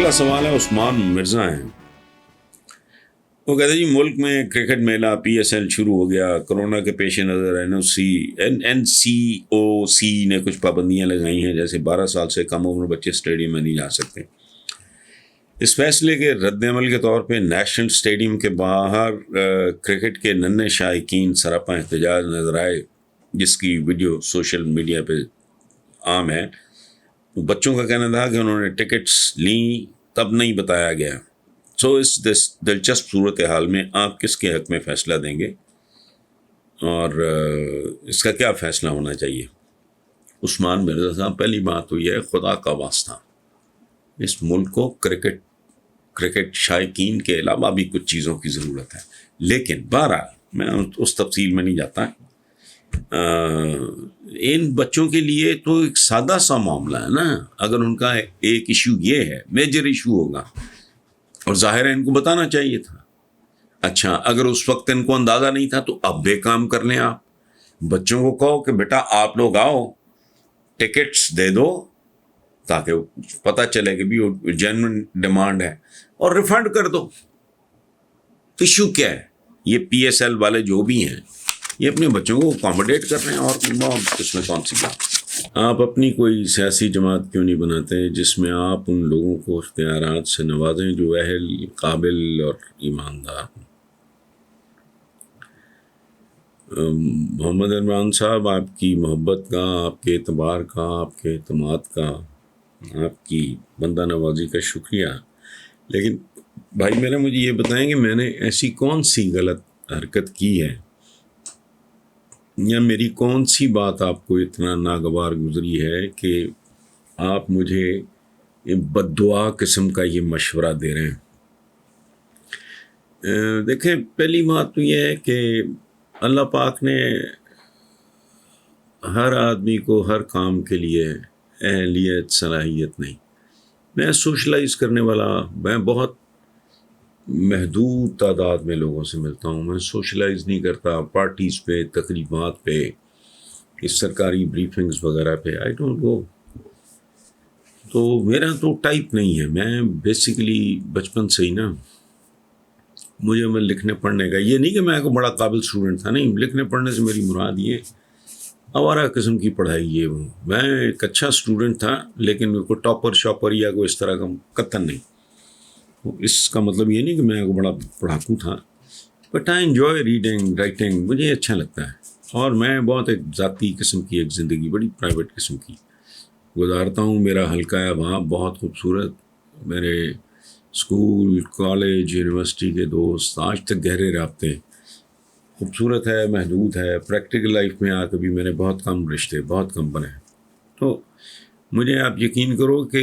پہلا سوال ہے عثمان مرزا ہیں. وہ کہتے ہیں جی ملک میں کرکٹ میلہ PSL شروع ہو گیا. کرونا کے پیش نظر NCOC نے کچھ پابندیاں لگائی ہیں، جیسے 12 سال سے کم عمر بچے اسٹیڈیم میں نہیں جا سکتے. اس فیصلے کے رد عمل کے طور پہ نیشنل اسٹیڈیم کے باہر کرکٹ کے ننھے شائقین سراپا احتجاج نظر آئے، جس کی ویڈیو سوشل میڈیا پہ عام ہے. بچوں کا کہنا تھا کہ انہوں نے ٹکٹس لیں تب نہیں بتایا گیا. اس دلچسپ صورتحال میں آپ کس کے حق میں فیصلہ دیں گے اور اس کا کیا فیصلہ ہونا چاہیے؟ عثمان مرزا صاحب، پہلی بات تو یہ ہے، خدا کا واسطہ اس ملک کو کرکٹ شائقین کے علاوہ بھی کچھ چیزوں کی ضرورت ہے. لیکن بہرحال میں اس تفصیل میں نہیں جاتا. ان بچوں کے لیے تو ایک سادہ سا معاملہ ہے نا. اگر ان کا ایک ایشو یہ ہے، میجر ایشو ہوگا، اور ظاہر ہے ان کو بتانا چاہیے تھا. اچھا، اگر اس وقت ان کو اندازہ نہیں تھا تو اب بے کام کر لیں. آپ بچوں کو کہو کہ بیٹا آپ لوگ آؤ، ٹکٹس دے دو تاکہ پتہ چلے کہ بھی جینوئن ڈیمانڈ ہے، اور ریفنڈ کر دو. ایشو کیا ہے؟ یہ PSL والے جو بھی ہیں یہ اپنے بچوں کو اکاموڈیٹ کر رہے ہیں، اور اس میں کون سی بات. آپ اپنی کوئی سیاسی جماعت کیوں نہیں بناتے جس میں آپ ان لوگوں کو اختیارات سے نوازیں جو اہل، قابل اور ایماندار ہوں؟ محمد عمران صاحب، آپ کی محبت کا، آپ کے اعتبار کا، آپ کے اعتماد کا، آپ کی بندہ نوازی کا شکریہ. لیکن بھائی میرا، مجھے یہ بتائیں کہ میں نے ایسی کون سی غلط حرکت کی ہے، یا میری کون سی بات آپ کو اتنا ناگوار گزری ہے کہ آپ مجھے بد دعا قسم کا یہ مشورہ دے رہے ہیں؟ دیکھیں، پہلی بات تو یہ ہے کہ اللہ پاک نے ہر آدمی کو ہر کام کے لیے اہلیت، صلاحیت نہیں. میں سوشلائز کرنے والا، میں بہت محدود تعداد میں لوگوں سے ملتا ہوں. میں سوشلائز نہیں کرتا پارٹیز پہ، تقریبات پہ، اس سرکاری بریفنگز وغیرہ پہ. I don't go. تو میرا تو ٹائپ نہیں ہے. میں بیسیکلی بچپن سے ہی نا، میں لکھنے پڑھنے کا، یہ نہیں کہ میں کوئی بڑا قابل اسٹوڈنٹ تھا، نہیں. لکھنے پڑھنے سے میری مراد یہ آوارہ قسم کی پڑھائی یہ ہوں. میں ایک اچھا اسٹوڈنٹ تھا، لیکن کوئی ٹاپر شاپر یا کوئی اس طرح کا قطن نہیں. اس کا مطلب یہ نہیں کہ میں بڑا پڑھاکو تھا، but I enjoy reading, writing, مجھے اچھا لگتا ہے. اور میں بہت ایک ذاتی قسم کی ایک زندگی، بڑی پرائیویٹ قسم کی گزارتا ہوں. میرا حلقہ ہے وہاں بہت خوبصورت. میرے اسکول، کالج، یونیورسٹی کے دوست آج تک گہرے رابطے. خوبصورت ہے، محدود ہے. پریکٹیکل لائف میں آ کے بھی میں نے بہت کم رشتے، بہت کم بنے. تو مجھے آپ یقین کرو کہ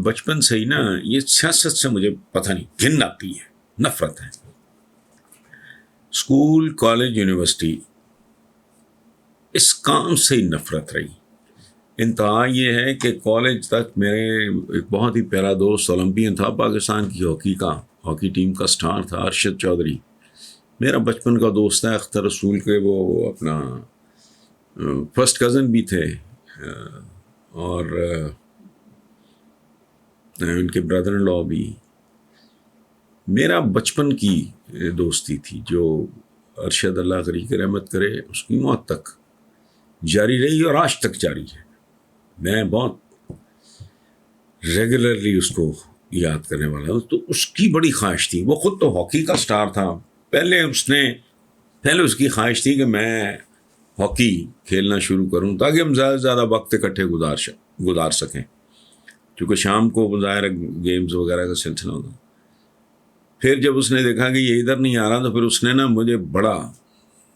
بچپن سے ہی نا یہ سیاست سے مجھے پتہ نہیں، گھن آتی ہے، نفرت ہے. اسکول، کالج، یونیورسٹی، اس کام سے ہی نفرت رہی. انتہا یہ ہے کہ کالج تک میرے ایک بہت ہی پیارا دوست اولمپئن تھا، پاکستان کی ہاکی ٹیم کا سٹار تھا، ارشد چودھری. میرا بچپن کا دوست ہے. اختر رسول کے وہ اپنا فرسٹ کزن بھی تھے، اور ان کے بردر ان لا بھی. میرا بچپن کی دوستی تھی جو ارشد، اللہ کری کہ رحمت کرے، اس کی موت تک جاری رہی اور آج تک جاری ہے. میں بہت ریگولرلی اس کو یاد کرنے والا ہوں. تو اس کی بڑی خواہش تھی، وہ خود تو ہاکی کا سٹار تھا. پہلے اس کی خواہش تھی کہ میں ہاکی کھیلنا شروع کروں تاکہ ہم زیادہ سے زیادہ وقت اکٹھے گزار سکیں، کیونکہ شام کو ظاہر گیمز وغیرہ کا سلسلہ ہوتا. پھر جب اس نے دیکھا کہ یہ ادھر نہیں آ رہا، تو پھر اس نے نا مجھے بڑا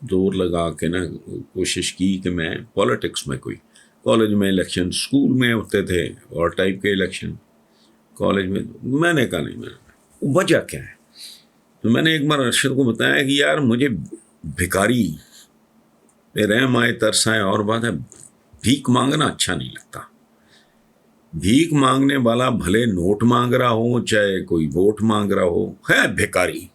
زور لگا کے نا کوشش کی کہ میں پالیٹکس میں، کوئی کالج میں الیکشن، اسکول میں ہوتے تھے اور ٹائپ کے الیکشن، کالج میں نے کہا نہیں. وجہ کیا ہے؟ تو میں نے ایک بار ارشد کو بتایا کہ یار مجھے بھکاری پہ رحم آئے، ترس آئے، اور بات ہے بھیک مانگنا اچھا نہیں لگتا. بھیک مانگنے والا بھلے نوٹ مانگ رہا ہو، چاہے کوئی ووٹ مانگ رہا ہو، ہے بھکاری.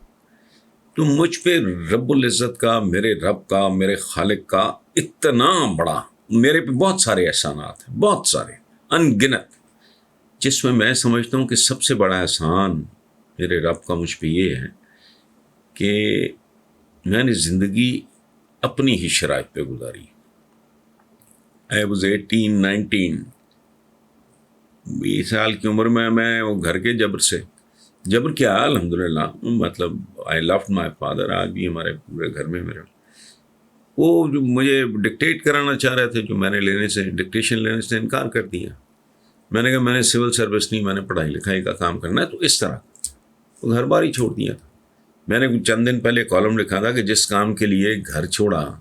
تو مجھ پہ رب العزت کا، میرے رب کا، میرے خالق کا اتنا بڑا، میرے پہ بہت سارے احسانات ہیں، بہت سارے، ان گنت. جس میں میں سمجھتا ہوں کہ سب سے بڑا احسان میرے رب کا مجھ پہ یہ ہے کہ میں نے زندگی اپنی ہی شرائط پہ گزاری. I was 19 سال کی عمر میں وہ گھر کے جبر کیا الحمدللہ، مطلب I loved my father. آج بھی ہمارے پورے گھر میں میرے وہ جو مجھے ڈکٹیٹ کرانا چاہ رہے تھے، جو میں نے ڈکٹیشن لینے سے انکار کر دیا. میں نے کہا میں نے سول سروس نہیں، میں نے پڑھائی لکھائی کا کام کرنا ہے. تو اس طرح وہ گھر بار ہی چھوڑ دیا تھا. میں نے چند دن پہلے کالم لکھا تھا کہ جس کام کے لیے گھر چھوڑا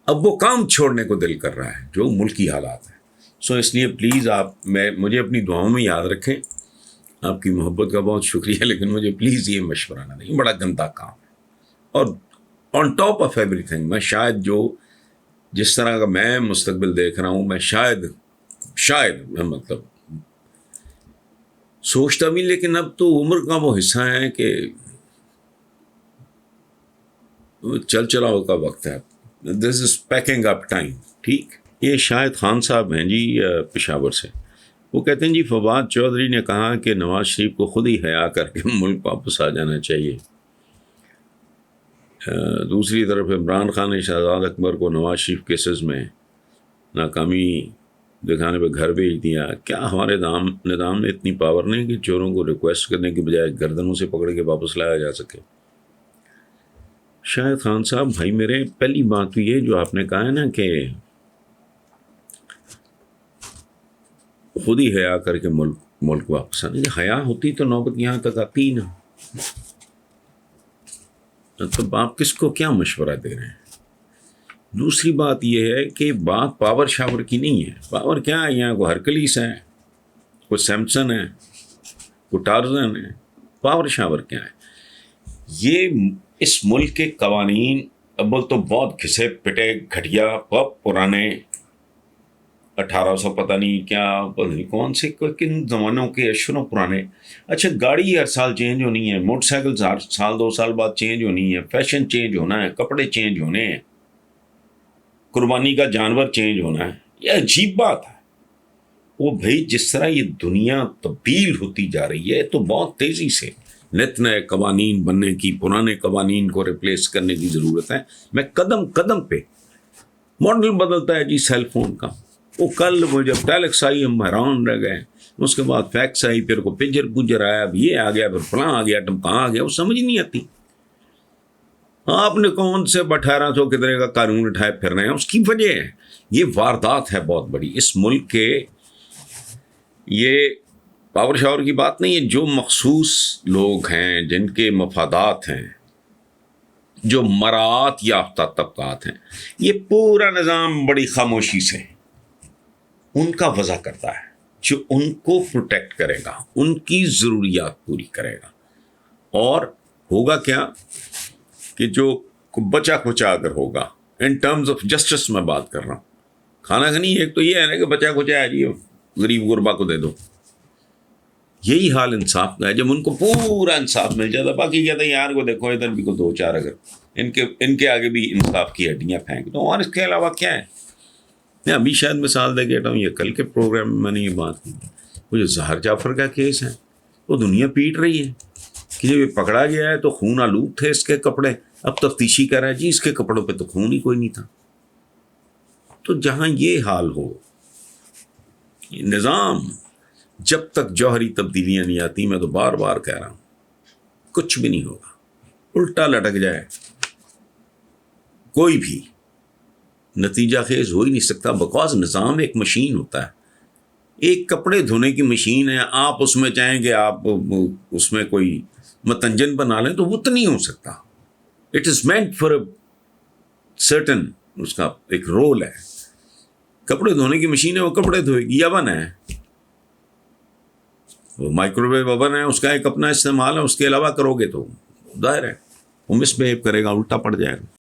اب وہ کام چھوڑنے کو دل کر رہا ہے، جو ملکی حالات ہیں. سو اس لیے پلیز آپ مجھے اپنی دعاؤں میں یاد رکھیں. آپ کی محبت کا بہت شکریہ، لیکن مجھے پلیز یہ مشورہ نہ دیں، بڑا گندا کام ہے. اور on top of every thing, میں شاید جس طرح کا میں مستقبل دیکھ رہا ہوں، میں شاید میں مطلب سوچتا بھی، لیکن اب تو عمر کا وہ حصہ ہے کہ چل چلاؤ کا وقت ہے. دس از پیکنگ اپ ٹائم. ٹھیک. یہ شاہد خان صاحب ہیں جی پشاور سے. وہ کہتے ہیں جی فواد چودھری نے کہا کہ نواز شریف کو خود ہی حیا کر کے ملک واپس آ جانا چاہیے. دوسری طرف عمران خان نے شہزاد اکبر کو نواز شریف کیسز میں ناکامی دکھانے پہ گھر بھیج دیا. کیا ہمارے نظام میں اتنی پاور نہیں کہ چوروں کو ریکویسٹ کرنے کے بجائے گردنوں سے پکڑ کے واپس لایا جا سکے؟ شاہد خان صاحب بھائی میرے، پہلی بات تو یہ جو آپ نے کہا ہے نا کہ خود ہی حیا کر کے ملک واپس آنے، حیا ہوتی تو نوبت یہاں تک آتی نا. تو آپ کس کو کیا مشورہ دے رہے ہیں؟ دوسری بات یہ ہے کہ بات پاور شاور کی نہیں ہے. پاور کیا ہے؟ یہاں کوئی ہرکلیس ہے، کوئی سیمسن ہے، کوئی ٹارزن ہے. پاور شاور کیا ہے؟ یہ اس ملک کے قوانین اول تو بہت گھسے پٹے گھٹیا پرانے 1800 پتہ نہیں کیا کون سے کن زمانوں کے اشروں پرانے. اچھا گاڑی ہر سال چینج ہونی ہے، موٹر سائیکل ہر سال 2 سال بعد چینج ہونی ہے، فیشن چینج ہونا ہے، کپڑے چینج ہونے ہیں، قربانی کا جانور چینج ہونا ہے. یہ عجیب بات ہے. وہ بھائی جس طرح یہ دنیا تبدیل ہوتی جا رہی ہے تو بہت تیزی سے نت نئے قوانین بننے کی، پرانے قوانین کو ریپلیس کرنے کی ضرورت ہے. میں قدم قدم پہ ماڈل بدلتا ہے جی سیل فون کا. وہ کل وہ جب ٹیلیکس آئی ہم حیران رہ گئے، اس کے بعد فیکس آئی، پھر کو پجر آیا، اب یہ آ گیا، پھر فلاں آ گیا، تم کہاں آ گیا، وہ سمجھ نہیں آتی. آپ نے کون سے 1800 کتنے کا قانون اٹھائے پھر رہے ہیں؟ اس کی وجہ ہے یہ واردات ہے بہت بڑی اس ملک کے. یہ پاور شاور کی بات نہیں ہے. جو مخصوص لوگ ہیں جن کے مفادات ہیں، جو مراعات یافتہ طبقات ہیں، یہ پورا نظام بڑی خاموشی سے ان کا وضع کرتا ہے، جو ان کو پروٹیکٹ کرے گا، ان کی ضروریات پوری کرے گا. اور ہوگا کیا کہ جو بچا کھچا اگر ہوگا، ان ٹرمز آف جسٹس میں بات کر رہا ہوں، کھانا کھانی ایک تو یہ ہے نا کہ بچا کھچا ہے جی غریب غربا کو دے دو. یہی حال انصاف کا ہے. جب ان کو پورا انصاف مل جاتا، باقی کہتے ہیں یار کو دیکھو ادھر بھی کو 2-4 اگر ان کے آگے بھی انصاف کی ہڈیاں پھینک دو. اور اس کے علاوہ کیا ہے؟ میں ابھی شاید مثال دے کے ہٹا ہوں، یہ کل کے پروگرام میں میں نے یہ بات کی. وہ جو ظاہر جعفر کا کیس ہے، وہ دنیا پیٹ رہی ہے کہ جب یہ پکڑا گیا ہے تو خون آلود تھے اس کے کپڑے. اب تفتیشی کر رہا ہے جی اس کے کپڑوں پہ تو خون ہی کوئی نہیں تھا. تو جہاں یہ حال ہو، یہ نظام جب تک جوہری تبدیلیاں نہیں آتی، میں تو بار بار کہہ رہا ہوں، کچھ بھی نہیں ہوگا. الٹا لٹک جائے کوئی بھی نتیجہ خیز ہو ہی نہیں سکتا. بکواز نظام ایک مشین ہوتا ہے، ایک کپڑے دھونے کی مشین ہے. آپ اس میں چاہیں کہ آپ اس میں کوئی متنجن بنا لیں تو وہ تو نہیں ہو سکتا. It is meant for a certain, اس کا ایک رول ہے. کپڑے دھونے کی مشین ہے، وہ کپڑے دھوئے گی. اوون ہے، وہ مائکرو ویو اوون ہے، اس کا ایک اپنا استعمال ہے. اس کے علاوہ کرو گے تو ظاہر ہے وہ مس بہیو کرے گا، الٹا پڑ جائے گا.